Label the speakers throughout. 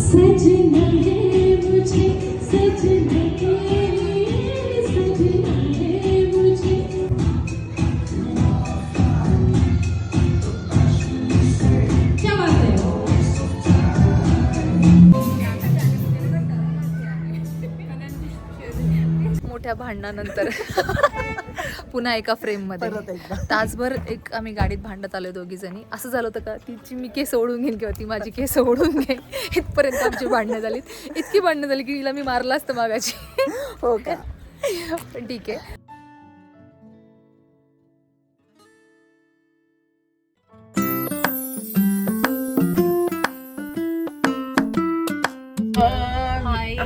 Speaker 1: सजना है मुझे सजना है मुझे क्या बात है
Speaker 2: मोठ्या भांडणानंतर पुन्हा एका फ्रेम मध्ये तासभर एक आम्ही गाडीत भांडत आलो दोघी जणी. असं झालं होतं का तिची मी केस ओढून घेईन किंवा ती माझी केस ओढून घेईन, इथपर्यंत आमची भांडणं झाली. इतकी भांडणं झाली की तिला मी मारलं असतं मागाची.
Speaker 3: हो का?
Speaker 2: पण ठीक आहे.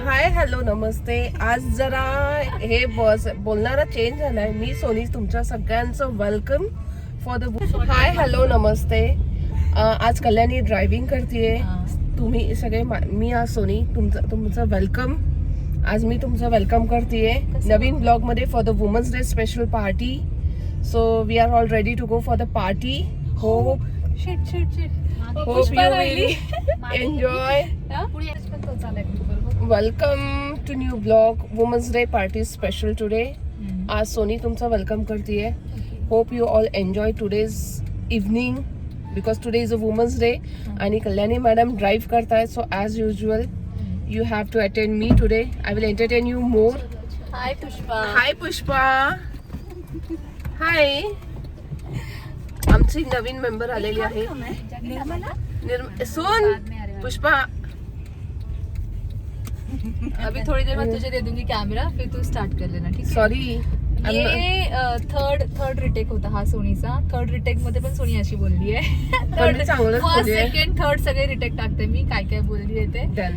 Speaker 3: हाय हॅलो नमस्ते. आज जरा हे बोलणारा चेंज झालाय. मी सोनी तुमच्या सगळ्यांचं welcome for the hi hello नमस्ते. आज कल्याणी ड्रायव्हिंग करतेय. तुम्ही सगळे मी आज सोनी तुमचं वेलकम. आज मी तुमचं वेलकम करतेय नवीन ब्लॉग मध्ये for the women's day special party. So we are all ready to go for the party. Hope you will enjoy. Welcome to new vlog Women's Day party special today. आज Sony तुमचा welcome करती है. Hope you all enjoy today's evening because today is a Women's Day. आणि Kalyani madam drive करता है. So as usual you have to attend me today. I will entertain you more.
Speaker 2: High Pushpa.
Speaker 3: Hi Pushpa. Hi. आमची नवीन member आलेली आहे सोन. पुष्पा
Speaker 2: अभी थोड़ी देर बाद तुझे दे दूंगी कैमरा, फिर तू स्टार्ट कर लेना. ठीक है.
Speaker 3: सॉरी.
Speaker 2: ये थर्ड रिटेक होता हा सोनीचा. थर्ड रिटेक मध्ये पण सोनी अशी बोलली आहे.
Speaker 3: चांगलंच
Speaker 2: फर्स्ट
Speaker 3: बोलली आहे.
Speaker 2: सेकंड थर्ड सगळे रिटेक टाकते मी. काय काय बोलली आहे ते.
Speaker 3: डन.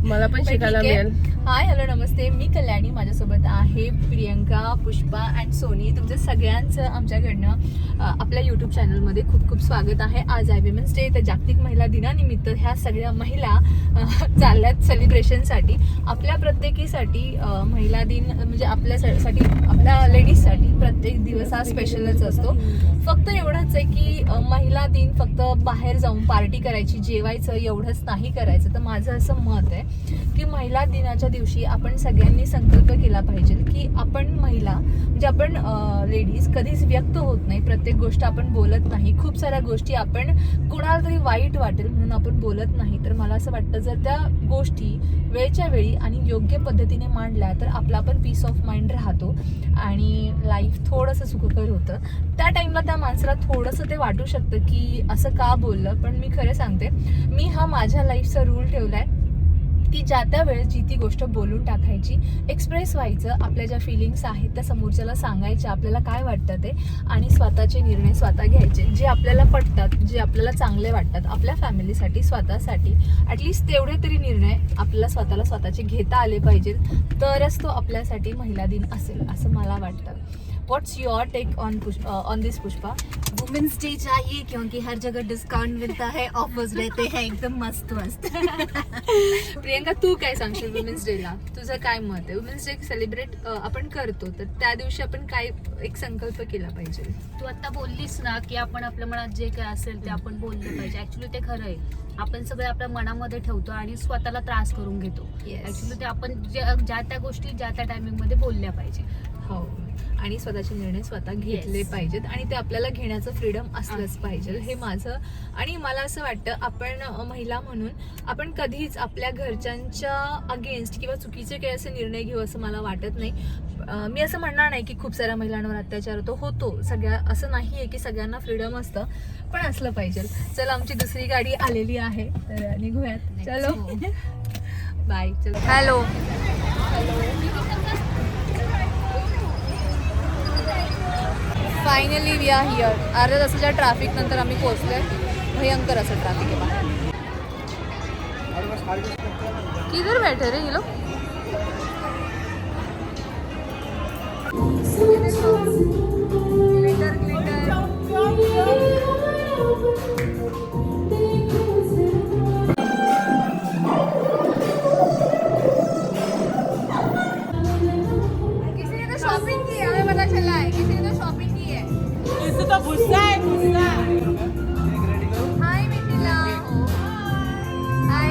Speaker 3: मला पण शिकायला मिळेल.
Speaker 2: हाय हॅलो नमस्ते. मी कल्याणी. माझ्यासोबत आहे प्रियंका, पुष्पा अँड सोनी. तुमचं सगळ्यांचं आमच्याकडनं आपल्या यूट्यूब चॅनलमध्ये खूप खूप स्वागत आहे. आज आहे विमेन्स डे. तर जागतिक महिला दिनानिमित्त ह्या सगळ्या महिला चालल्यात सेलिब्रेशनसाठी. आपल्या प्रत्येकीसाठी महिला दिन म्हणजे आपल्यासाठी, आपल्या लेडीजसाठी प्रत्येक दिवस हा स्पेशलच असतो. फक्त एवढंच आहे की महिला दिन फक्त बाहेर जाऊन पार्टी करायची, जेवायचं एवढंच नाही करायचं. तर माझं असं मत आहे की महिला दिनाच्या दिवशी आपण सगळ्यांनी संकल्प केला पाहिजे की आपण महिला म्हणजे आपण लेडीज कधीच व्यक्त होत नाही. प्रत्येक गोष्ट आपण बोलत नाही. खूप साऱ्या गोष्टी आपण कोणाला तरी वाईट वाटेल म्हणून आपण बोलत नाही. तर मला असं वाटतं जर त्या गोष्टी वेळच्या वेळी आणि योग्य पद्धतीने मांडल्या तर आपला पण पीस ऑफ माइंड राहतो आणि लाईफ थोडंसं सुखकर होतं. त्या टाइमला त्या माणसाला थोडंसं ते वाटू शकतं की असं का बोललं. पण मी खरं सांगते, मी हा माझ्या लाईफचा रूल ठेवलाय की ज्या त्या वेळेस जी ती गोष्ट बोलून टाकायची, एक्सप्रेस व्हायचं. आपल्या ज्या फिलिंग्स आहेत त्या समोरच्याला सांगायच्या, आपल्याला काय वाटतं ते, आणि स्वतःचे निर्णय स्वतः घ्यायचे जे आपल्याला पटतात, जे आपल्याला चांगले वाटतात. आपल्या फॅमिलीसाठी, स्वतःसाठी ॲटलिस्ट तेवढे तरी निर्णय आपल्याला स्वतःला स्वतःचे घेता आले पाहिजेत. तरच तो आपल्यासाठी महिला दिन असेल असं मला वाटतं. What's your take on this Pushpa?
Speaker 4: Women's day चाहिए क्योंकि हर जगह डिस्काउंट मिलता है, ऑफर्स रहते हैं एकदम मस्त मस्त.
Speaker 2: प्रियंका तू काय सांगशील वुमेन्स डे ला? तुझं काय मत आहे? वुमेन्स डे सेलिब्रेट आपण करतो तर त्या दिवशी आपण काय एक संकल्प केला पाहिजे?
Speaker 4: तू आता बोललीस ना की आपण आपल्या मनात जे काय असेल ते आपण बोललं पाहिजे. ऍक्च्युली ते खरं आहे. आपण सगळे आपल्या मनामध्ये ठेवतो आणि स्वतःला त्रास करून घेतो. ऍक्च्युली ते आपण ज्या त्या गोष्टी ज्या त्या टायमिंग मध्ये बोलल्या पाहिजे.
Speaker 2: हो, आणि स्वतःचे निर्णय स्वतः घेतले पाहिजेत आणि ते आपल्याला घेण्याचं फ्रीडम असलंच पाहिजे. हे माझं. आणि मला असं वाटतं आपण महिला म्हणून आपण कधीच आपल्या घरच्यांच्या अगेन्स्ट किंवा चुकीचे काही असे निर्णय घेऊ असं मला वाटत नाही. मी असं म्हणणार नाही की खूप साऱ्या महिलांवर अत्याचार होतो. सगळ्या असं नाही आहे की सगळ्यांना फ्रीडम असतं, पण असलं पाहिजे. चला, आमची दुसरी गाडी आलेली आहे तर निघूयात. चलो बाय. चलो. Hello. Finally we are here. अर्ध्या तासाच्या ट्रॅफिक नंतर आम्ही पोहोचलोय. भयंकर असं ट्रॅफिक आहे बाहेर. किधर बैठे रे ये लोग? Glitter glitter. किसी ने तो शॉपिंग की है, हमें पता चला है. किसी ने तो शॉपिंग की है.
Speaker 5: इससे तो गुस्सा है, गुस्सा.
Speaker 2: हाय मिथिला. हाय.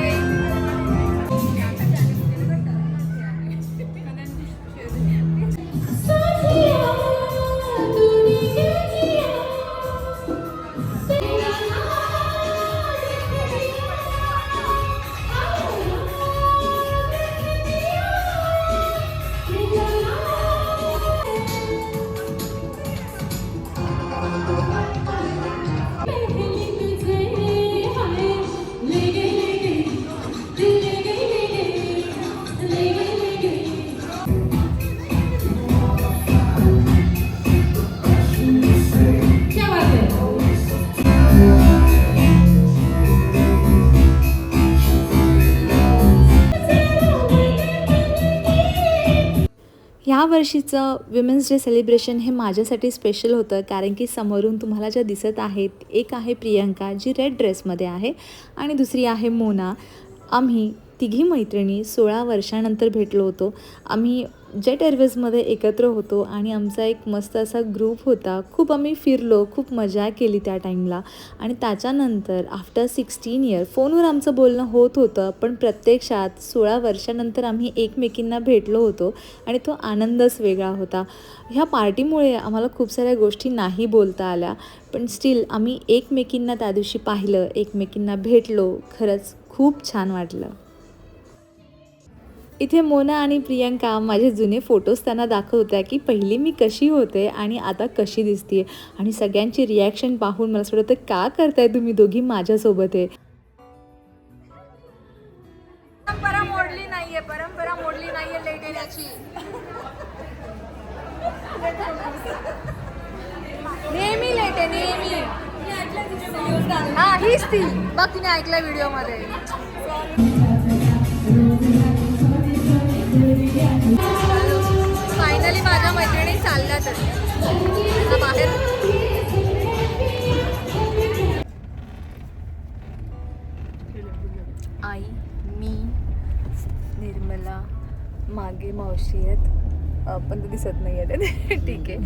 Speaker 2: यावर्षीचं विमेन्स डे सेलिब्रेशन हे माझ्यासाठी स्पेशल होतं, कारण की समोरून तुम्हाला ज्या दिसत आहेत, एक आहे प्रियंका जी रेड ड्रेसमध्ये आहे आणि दुसरी आहे मोना. आम्ही तिघी मैत्रिणी 16 वर्षानंतर भेटलो होतो. आम्ही जेट एअरवेजमध्ये एकत्र होतो आणि आमचा एक मस्त असा ग्रुप होता. खूप आम्ही फिरलो, खूप मजा केली त्या टाईमला. आणि त्याच्यानंतर आफ्टर 16 इयर फोनवर आमचं बोलणं होत होतं, पण प्रत्यक्षात 16 वर्षानंतर आम्ही एकमेकींना भेटलो होतो आणि तो आनंदच वेगळा होता. ह्या पार्टीमुळे आम्हाला खूप साऱ्या गोष्टी नाही बोलता आल्या, पण स्टील आम्ही एकमेकींना त्या दिवशी पाहिलं, एकमेकींना भेटलो. खरंच खूप छान वाटलं. इथे मोना आणि प्रियंका माझे जुने फोटोज त्यांना दाखवत्या की पहिली मी कशी होते आणि आता कशी दिसते. आणि सगळ्यांची रिॲक्शन पाहून मला असं वाटतं, का करताय तुम्ही दोघी माझ्यासोबत आहे. परंपरा मोडली नाहीये लेट येण्याची. नेहमी लेट आहे, नेहमी. हा, हीच ती बघ, तिने ऐकलं व्हिडिओमध्ये. फायनली माझ्या मैत्रिणी चालल्या तर बाहेर. आई, मी, निर्मला, मागे मावशी आहेत, पण ते दिसत नाही आहे. ठीक आहे.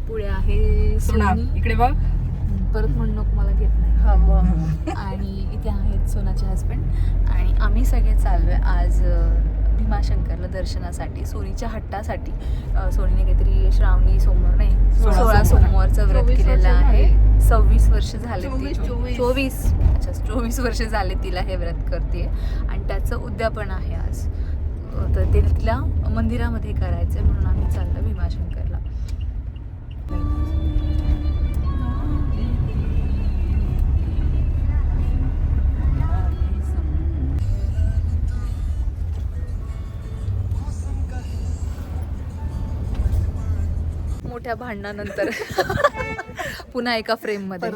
Speaker 2: पुढे आहे सोना,
Speaker 3: इकडे बघ.
Speaker 2: परत म्हणून नको, मला घेत नाही.
Speaker 3: हा मग.
Speaker 2: आणि इथे आहेत सोनाचे हस्बंड. आणि आम्ही सगळे चाललो आहे आज भीमाशंकरला दर्शनासाठी, सोनीच्या हट्टासाठी. सोनीने काहीतरी श्रावणी सोमवार नाही 16 सोमवारचं व्रत केलेलं आहे. 26 वर्ष झाले. 24 अच्छा 24 वर्ष झाले तिला हे व्रत करते. आणि त्याचं उद्यापन आहे आज. तर ते तिला मंदिरामध्ये करायचं आहे, म्हणून आम्ही चाललो भीमाशंकरला. मोठ्या भांडणानंतर पुन्हा एका फ्रेममध्ये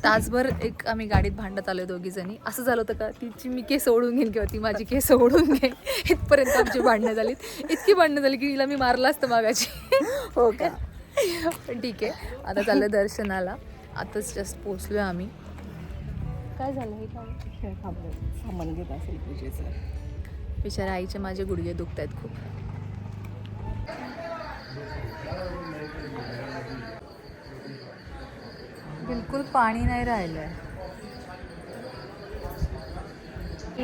Speaker 2: तासभर एक आम्ही गाडीत भांडत आलो दोघी जणी. असं झालं होतं का तिची मी केस ओढून घेईन किंवा ती माझी केस ओढून घेईन, इथपर्यंत आमची भांडणं झालीत. इतकी भांडणं झाली की तिला मी मारलं असतं मागाची. हो का. पण ठीक आहे, आता चाललं दर्शनाला. आताच जस्ट पोचलो आम्ही. काय झालं हे काय
Speaker 3: सामान घेत असेल पूजेचं.
Speaker 2: बिचाऱ्या आईचे माझे गुडघे दुखत आहेत खूप. बिलकुल पाणी नाही राहिलं आहे.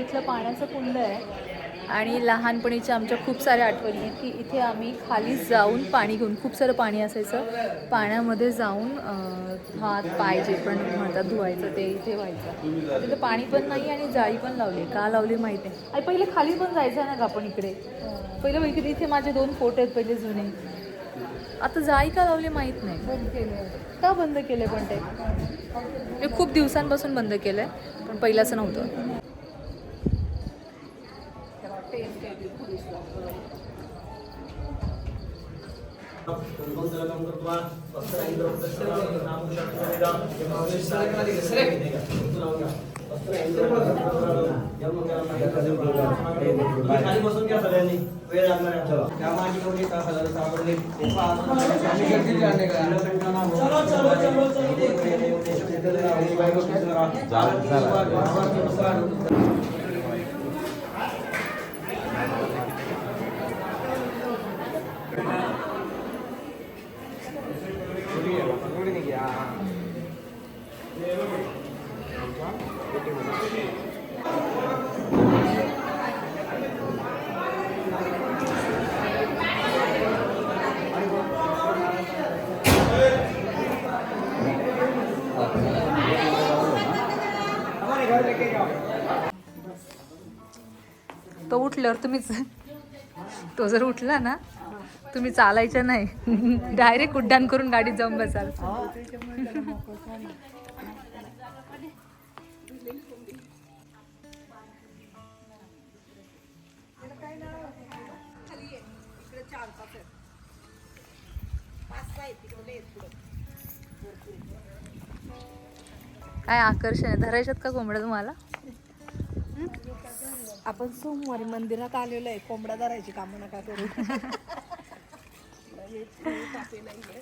Speaker 2: इथलं पाण्याचं कुंड आहे आणि लहानपणीच्या आमच्या खूप साऱ्या आठवणी आहेत की इथे आम्ही खाली जाऊन पाणी घेऊन, खूप सारं पाणी असायचं, पाण्यामध्ये जाऊन हात पाय जे पण म्हणतात धुवायचं ते इथे व्हायचं. तिथं पाणी पण नाही आणि जाळी पण लावली. का लावली माहीत नाही. आणि पहिले खाली पण जायचं ना का आपण इकडे. पहिलं इकडे इथे माझे 2 फोटो आहेत पहिले जुने. आता जाळी का लावली माहीत नाही. बंद केलं का, बंद केलं पण ते खूप दिवसांपासून बंद केलं आहे, पण पहिलं असं नव्हतं. तो उठल्यावर तुम्हीच, तो जर उठला ना तुम्ही चालायचं नाही, डायरेक्ट उड्डाण करून गाडीत जाऊन बसाल. काय आकर्षण आहे. धरायच्यात का कोंबड्या तुम्हाला?
Speaker 3: आपण सोमवारी मंदिरात आलेलो आहे, कोंबडा धरायची कामं नका करू. आणि कापे नाहीये.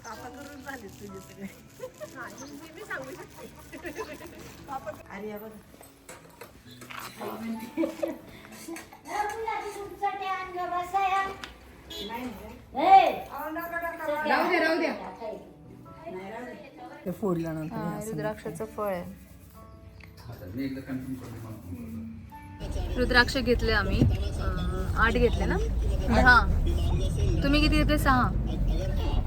Speaker 3: कापा करून झाले तुझे सगळे. मी सांगू शकते. अरे बघ राहू द्या ते फोडलं नंतर.
Speaker 2: रुद्राक्षाचं फळ आहे. रुद्राक्ष घेतले आम्ही 8 घेतले ना. 10. तुम्ही किती घेतले? 6.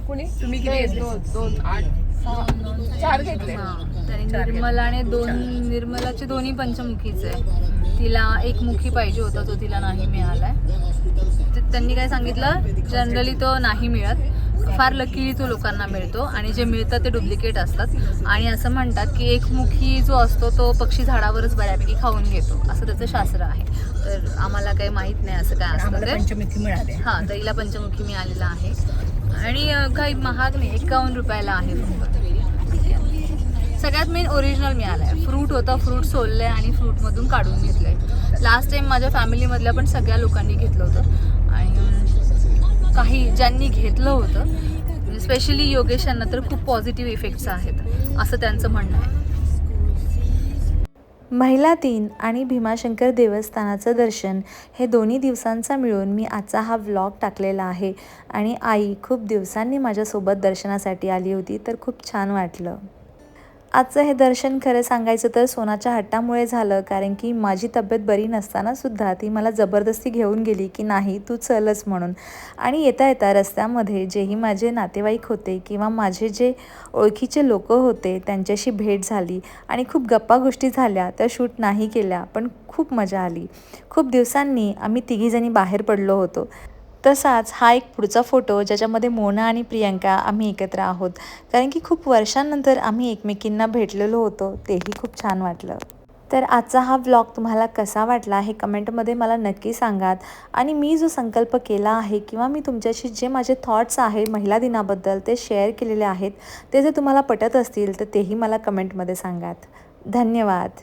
Speaker 3: कुणी तुम्ही किती घेतले? 2 8 6 4 घेतले.
Speaker 2: तरी निर्मलाने 2 निर्मलाचे दोन्ही पंचमुखीचे आहे. तिला एकमुखी पाहिजे होता, तो तिला नाही मिळालाय. त्यांनी काय सांगितलं, जनरली तो नाही मिळत, फार लकीली तो लोकांना मिळतो आणि जे मिळतं ते डुप्लिकेट असतात. आणि असं म्हणतात की एकमुखी जो असतो तो पक्षी झाडावरच बऱ्यापैकी खाऊन घेतो, असं त्याचं शास्त्र आहे. तर आम्हाला काही माहीत नाही असं काय असतं ते.
Speaker 3: पंचमुखी मिळाले.
Speaker 2: हां, तर हिला पंचमुखी मिळालेला आहे आणि काही महाग नाही, 51 रुपयाला आहे फक्त. सगळ्यात मेन ओरिजिनल मिळालं आहे. फ्रूट होतं, फ्रूट सोललं आहे आणि फ्रूटमधून काढून घेतलं आहे. लास्ट टाईम माझ्या फॅमिलीमधल्या पण सगळ्या लोकांनी घेतलं होतं आणि काही ज्यांनी घेतलं होतं, स्पेशली योगेश यांना तर खूप पॉझिटिव्ह इफेक्ट्स आहेत असं त्यांचं म्हणणं आहे.
Speaker 5: महिला दिन आणि भीमाशंकर देवस्थानाचं दर्शन हे दोन्ही दिवसांचा मिळून मी आजचा हा व्लॉग टाकलेला आहे. आणि आई खूप दिवसांनी माझ्यासोबत दर्शनासाठी आली होती, तर खूप छान वाटलं. आजचं हे दर्शन खरं सांगायचं तर सोनाच्या हट्टामुळे झालं, कारण की माझी तब्येत बरी नसतानासुद्धा ती मला जबरदस्ती घेऊन गेली की नाही तू चलच म्हणून. आणि येता येता रस्त्यामध्ये जेही माझे नातेवाईक होते किंवा माझे जे ओळखीचे लोक होते त्यांच्याशी भेट झाली आणि खूप गप्पा गोष्टी झाल्या. त्या शूट नाही केल्या, पण खूप मजा आली. खूप दिवसांनी आम्ही तिघीजणी बाहेर पडलो होतो. तसाच हा एक पुढचा फोटो ज्याच्यामध्ये मोना आणि प्रियंका आम्ही एकत्र आहोत, कारण की खूप वर्षांनंतर आम्ही एकमेकींना भेटलेलो होतो, तेही खूप छान वाटलं. तर आजचा हा व्लॉग तुम्हाला कसा वाटला हे कमेंटमध्ये मला नक्की सांगात. आणि मी जो संकल्प केला आहे किंवा मी तुमच्याशी जे माझे थॉट्स आहे महिला दिनाबद्दल ते शेअर केलेले आहेत, ते जर तुम्हाला पटत असतील तर तेही मला कमेंटमध्ये सांगात. धन्यवाद.